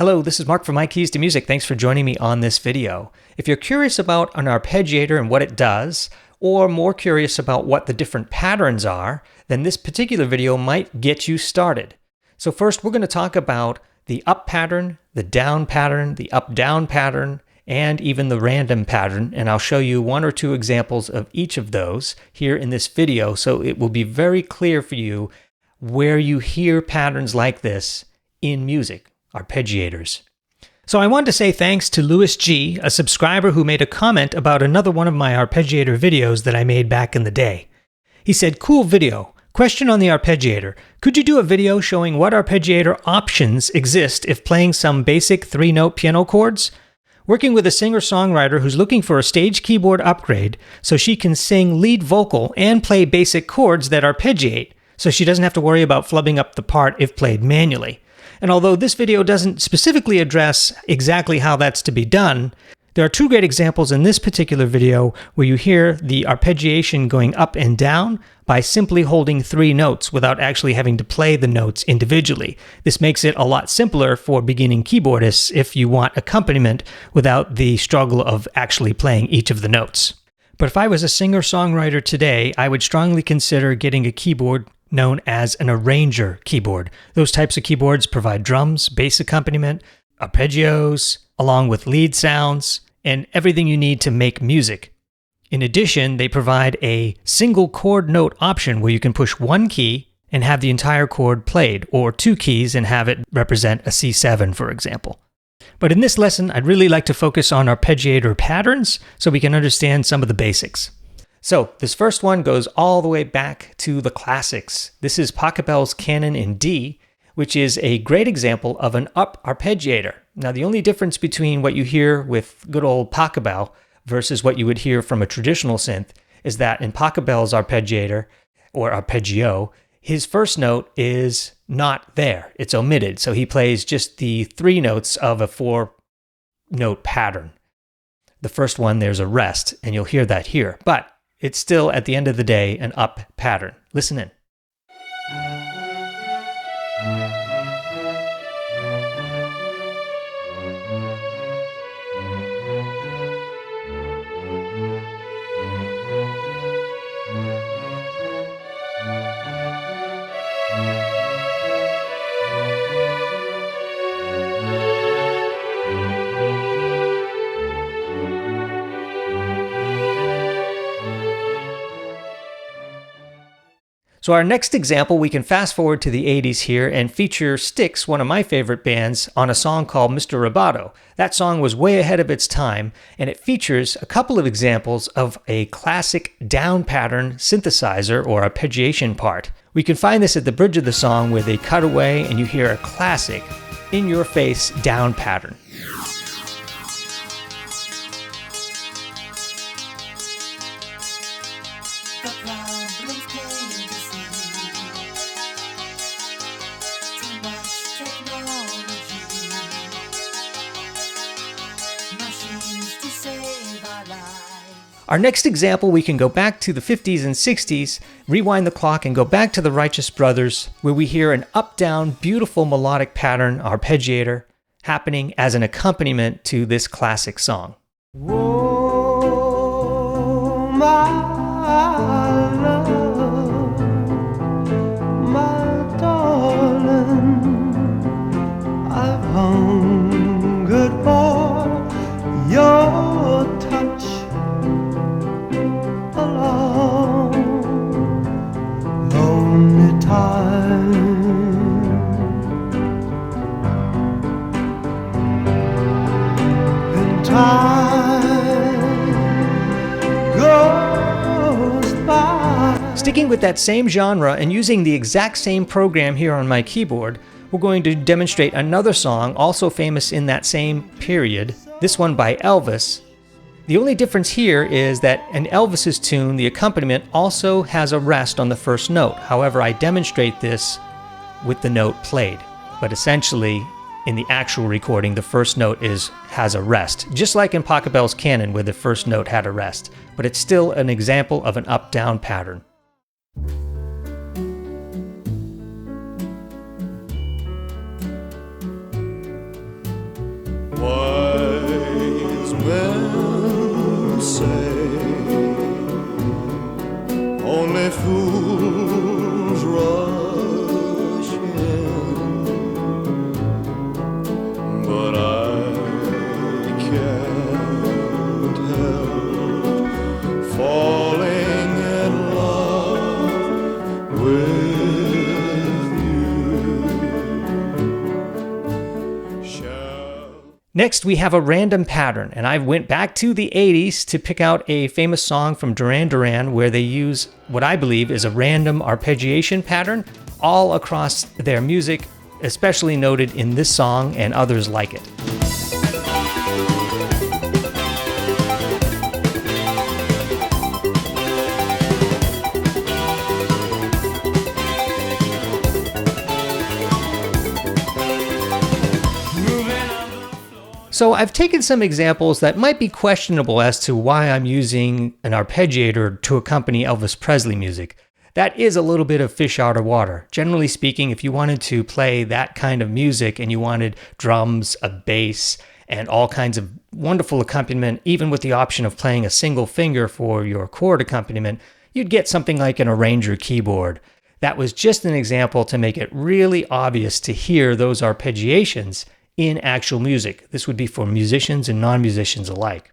Hello, this is Mark from My Keys to Music. Thanks for joining me on this video. If you're curious about an arpeggiator and what it does, or more curious about what the different patterns are, then this particular video might get you started. So first, we're going to talk about the up pattern, the down pattern, the up-down pattern, and even the random pattern, and I'll show you one or two examples of each of those here in this video, so it will be very clear for you where you hear patterns like this in music. Arpeggiators. So I want to say thanks to Louis G., a subscriber who made a comment about another one of my arpeggiator videos that I made back in the day. He said, "Cool video. Question on the arpeggiator. Could you do a video showing what arpeggiator options exist if playing some basic 3-note piano chords? Working with a singer-songwriter who's looking for a stage keyboard upgrade so she can sing lead vocal and play basic chords that arpeggiate, so she doesn't have to worry about flubbing up the part if played manually. And although this video doesn't specifically address exactly how that's to be done, there are two great examples in this particular video where you hear the arpeggiation going up and down by simply holding 3 notes without actually having to play the notes individually. This makes it a lot simpler for beginning keyboardists if you want accompaniment without the struggle of actually playing each of the notes. But if I was a singer-songwriter today, I would strongly consider getting a keyboard known as an arranger keyboard. Those types of keyboards provide drums, bass accompaniment, arpeggios, along with lead sounds, and everything you need to make music. In addition, they provide a single chord note option where you can push one key and have the entire chord played, or 2 keys and have it represent a C7, for example. But in this lesson, I'd really like to focus on arpeggiator patterns so we can understand some of the basics. So this first one goes all the way back to the classics. This is Pachelbel's Canon in D, which is a great example of an up arpeggiator. Now the only difference between what you hear with good old Pachelbel versus what you would hear from a traditional synth is that in Pachelbel's arpeggiator, or arpeggio, his first note is not there. It's omitted. So he plays just the 3 notes of a 4-note pattern. The first one, there's a rest, and you'll hear that here. But it's still, at the end of the day, an up pattern. Listen in. So our next example, we can fast forward to the 80s here and feature Styx, one of my favorite bands, on a song called Mr. Roboto. That song was way ahead of its time, and it features a couple of examples of a classic down pattern synthesizer or arpeggiation part. We can find this at the bridge of the song where they cut away and you hear a classic, in-your-face down pattern. Our next example, we can go back to the 50s and 60s, rewind the clock and go back to the Righteous Brothers, where we hear an up-down, beautiful melodic pattern arpeggiator happening as an accompaniment to this classic song. Oh, my love, my darling, I've hungered for your touch a long, lonely time. And time goes by. Sticking with that same genre and using the exact same program here on my keyboard, we're going to demonstrate another song also famous in that same period, this one by Elvis. The only difference here is that in Elvis's tune, the accompaniment also has a rest on the first note. However, I demonstrate this with the note played. But essentially, in the actual recording, the first note has a rest, just like in Pachelbel's Canon where the first note had a rest. But it's still an example of an up-down pattern. then say, only fools rush in, but I can't help falling in love with you. Next, we have a random pattern, and I went back to the 80s to pick out a famous song from Duran Duran where they use what I believe is a random arpeggiation pattern all across their music, especially noted in this song and others like it. So I've taken some examples that might be questionable as to why I'm using an arpeggiator to accompany Elvis Presley music. That is a little bit of fish out of water. Generally speaking, if you wanted to play that kind of music and you wanted drums, a bass, and all kinds of wonderful accompaniment, even with the option of playing a single finger for your chord accompaniment, you'd get something like an arranger keyboard. That was just an example to make it really obvious to hear those arpeggiations in actual music. This would be for musicians and non-musicians alike.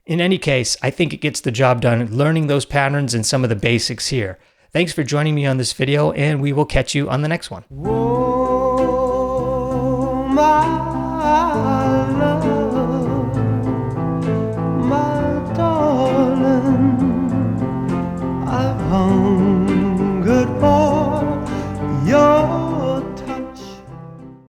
In any case, I think it gets the job done learning those patterns and some of the basics here. Thanks for joining me on this video, and we will catch you on the next one. Whoa.